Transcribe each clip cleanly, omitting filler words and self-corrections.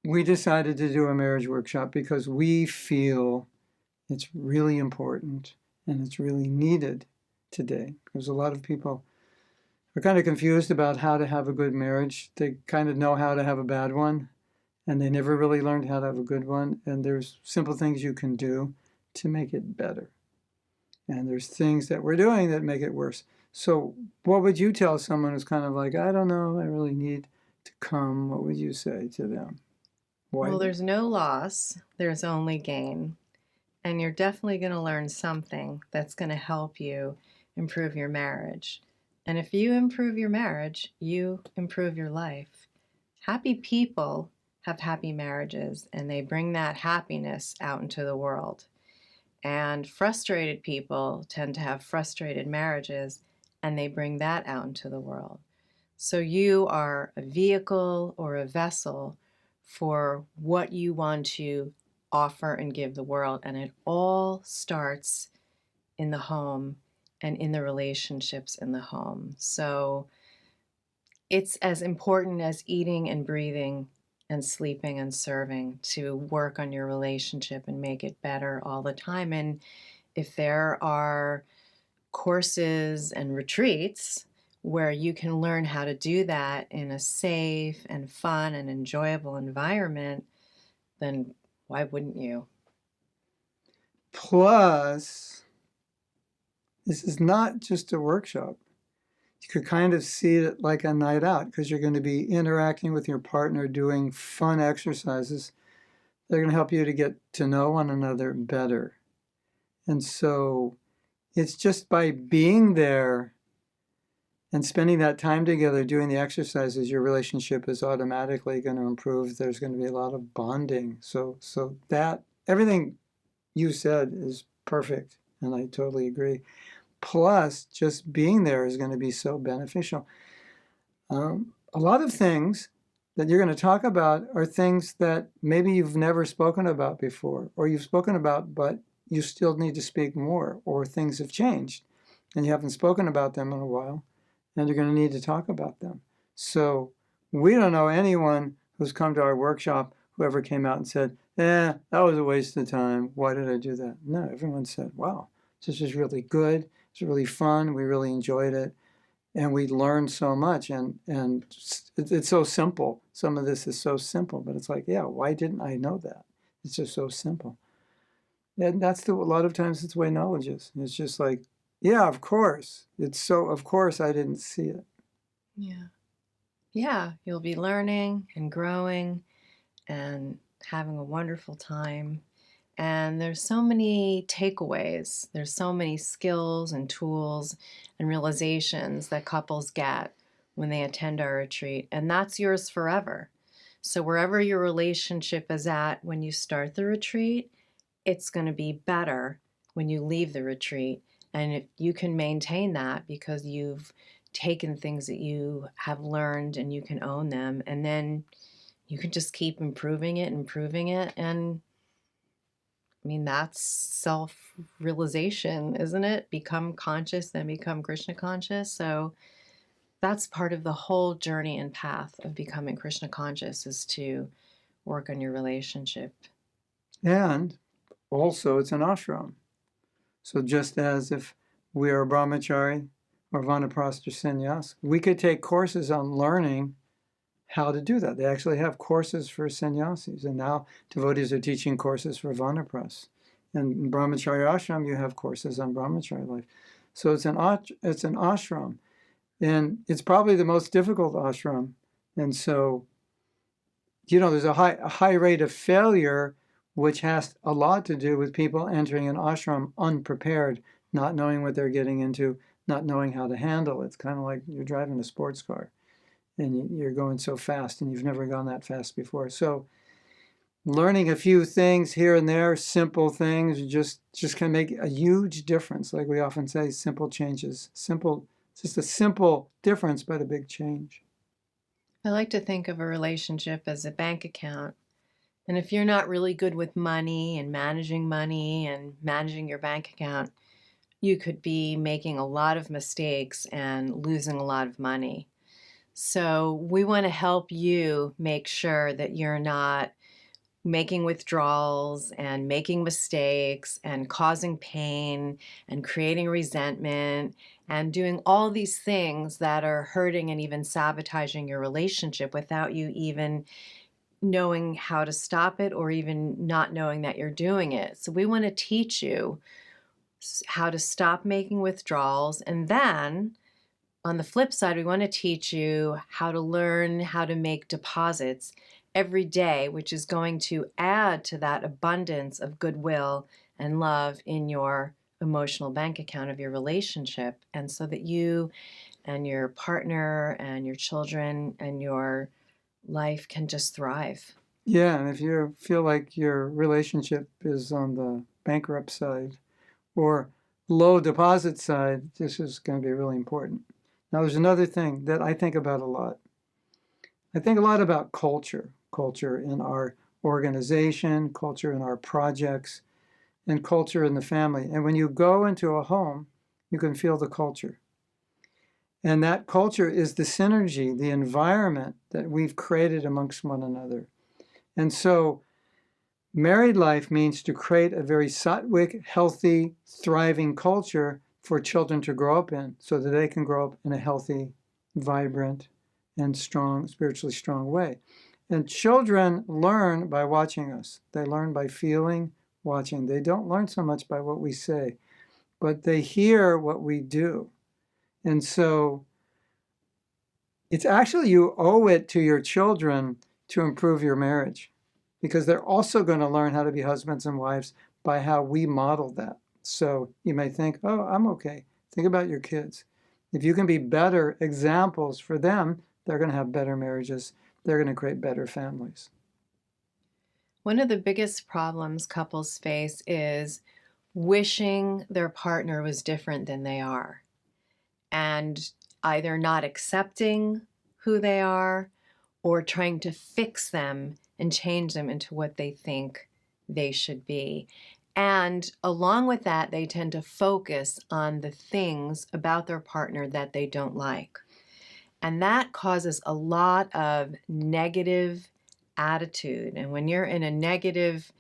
we decided to do a marriage workshop because we feel it's really important and it's really needed today. Because a lot of people are kind of confused about how to have a good marriage. They kind of know how to have a bad one, and they never really learned how to have a good one. And there's simple things you can do to make it better. And there's things that we're doing that make it worse. So what would you tell someone who's kind of like, I don't know, I really need to come? What would you say to them? Why? Well, there's no loss, there's only gain. And you're definitely going to learn something that's going to help you improve your marriage. And if you improve your marriage, you improve your life. Happy people have happy marriages, and they bring that happiness out into the world. And frustrated people tend to have frustrated marriages, and they bring that out into the world. So you are a vehicle or a vessel for what you want to offer and give the world. And it all starts in the home and in the relationships in the home. So it's as important as eating and breathing and sleeping and serving to work on your relationship and make it better all the time. And if there are courses and retreats where you can learn how to do that in a safe and fun and enjoyable environment, then why wouldn't you? Plus, this is not just a workshop. You could kind of see it like a night out because you're going to be interacting with your partner, doing fun exercises. They're going to help you to get to know one another better. And so it's just by being there and spending that time together doing the exercises, your relationship is automatically going to improve. There's going to be a lot of bonding. So that everything you said is perfect, and I totally agree. Plus, just being there is going to be so beneficial. A lot of things that you're going to talk about are things that maybe you've never spoken about before, or you've spoken about, but you still need to speak more, or things have changed, and you haven't spoken about them in a while, and you're going to need to talk about them. So we don't know anyone who's come to our workshop who ever came out and said, that was a waste of time. Why did I do that? No, everyone said, wow, this is really good. It's really fun. We really enjoyed it. And we learned so much. And it's so simple. Some of this is so simple, but it's like, yeah, why didn't I know that? It's just so simple. And that's a lot of times it's the way knowledge is. It's just like, yeah, of course. Of course I didn't see it. Yeah. Yeah, you'll be learning and growing and having a wonderful time. And there's so many takeaways. There's so many skills and tools and realizations that couples get when they attend our retreat. And that's yours forever. So wherever your relationship is at when you start the retreat, it's going to be better when you leave the retreat. And if you can maintain that because you've taken things that you have learned and you can own them, and then you can just keep improving it. And I mean, that's self-realization, isn't it? Become conscious, then become Krishna conscious. So that's part of the whole journey and path of becoming Krishna conscious, is to work on your relationship. And also it's an ashram. So just as if we are a brahmachari or vanaprastha sannyas, we could take courses on learning how to do that. They actually have courses for sannyasis, and now devotees are teaching courses for vanaprastha. And in brahmachari ashram, you have courses on brahmachari life. So it's an ashram, and it's probably the most difficult ashram. And so, there's a high rate of failure, which has a lot to do with people entering an ashram unprepared, not knowing what they're getting into, not knowing how to handle it. It's kind of like you're driving a sports car and you're going so fast and you've never gone that fast before. So learning a few things here and there, simple things, just can make a huge difference. Like we often say, simple changes. Just a simple difference, but a big change. I like to think of a relationship as a bank account. And if you're not really good with money and managing your bank account, you could be making a lot of mistakes and losing a lot of money. So we want to help you make sure that you're not making withdrawals and making mistakes and causing pain and creating resentment and doing all these things that are hurting and even sabotaging your relationship without you even knowing how to stop it or even not knowing that you're doing it. So we want to teach you how to stop making withdrawals, and then on the flip side, we want to teach you how to learn how to make deposits every day, which is going to add to that abundance of goodwill and love in your emotional bank account of your relationship. And so that you and your partner and your children and your life can just thrive. Yeah, and if you feel like your relationship is on the bankrupt side or low deposit side, this is going to be really important. Now, there's another thing that I think about a lot. I think a lot about culture in our organization, culture in our projects, and culture in the family. And when you go into a home, you can feel the culture. And that culture is the synergy, the environment that we've created amongst one another. And so married life means to create a very sattvic, healthy, thriving culture for children to grow up in so that they can grow up in a healthy, vibrant, and strong, spiritually strong way. And children learn by watching us. They learn by feeling, watching. They don't learn so much by what we say, but they hear what we do. And so it's actually, you owe it to your children to improve your marriage, because they're also going to learn how to be husbands and wives by how we model that. So you may think, oh, I'm okay. Think about your kids. If you can be better examples for them, they're going to have better marriages. They're going to create better families. One of the biggest problems couples face is wishing their partner was different than they are, and either not accepting who they are or trying to fix them and change them into what they think they should be. And along with that, they tend to focus on the things about their partner that they don't like. And that causes a lot of negative attitude. And when you're in a negative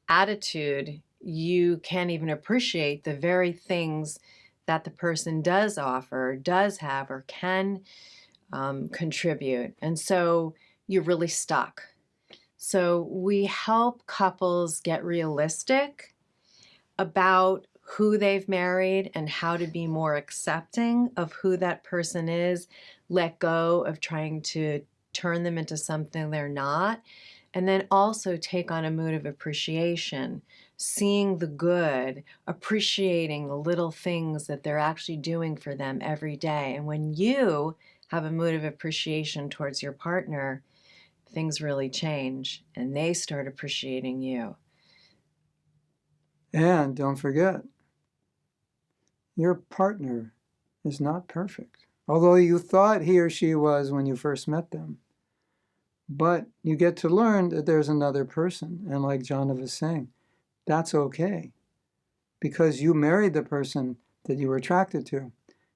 attitude, you can't even appreciate the very things that the person does offer, does have, or can contribute. And so you're really stuck. So we help couples get realistic about who they've married and how to be more accepting of who that person is, let go of trying to turn them into something they're not, and then also take on a mood of appreciation, seeing the good, appreciating the little things that they're actually doing for them every day. And when you have a mood of appreciation towards your partner, things really change and they start appreciating you. And don't forget, your partner is not perfect, although you thought he or she was when you first met them. But you get to learn that there's another person. And like Jahnava was saying, that's okay, because you married the person that you were attracted to.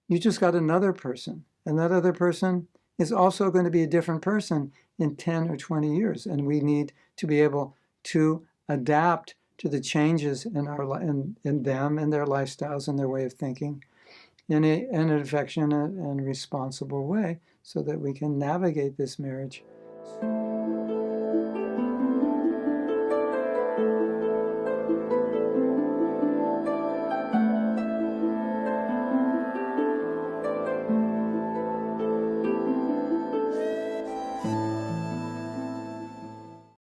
You just got another person. And that other person is also going to be a different person in 10 or 20 years. And we need to be able to adapt to the changes in them and their lifestyles and their way of thinking in an affectionate and responsible way so that we can navigate this marriage.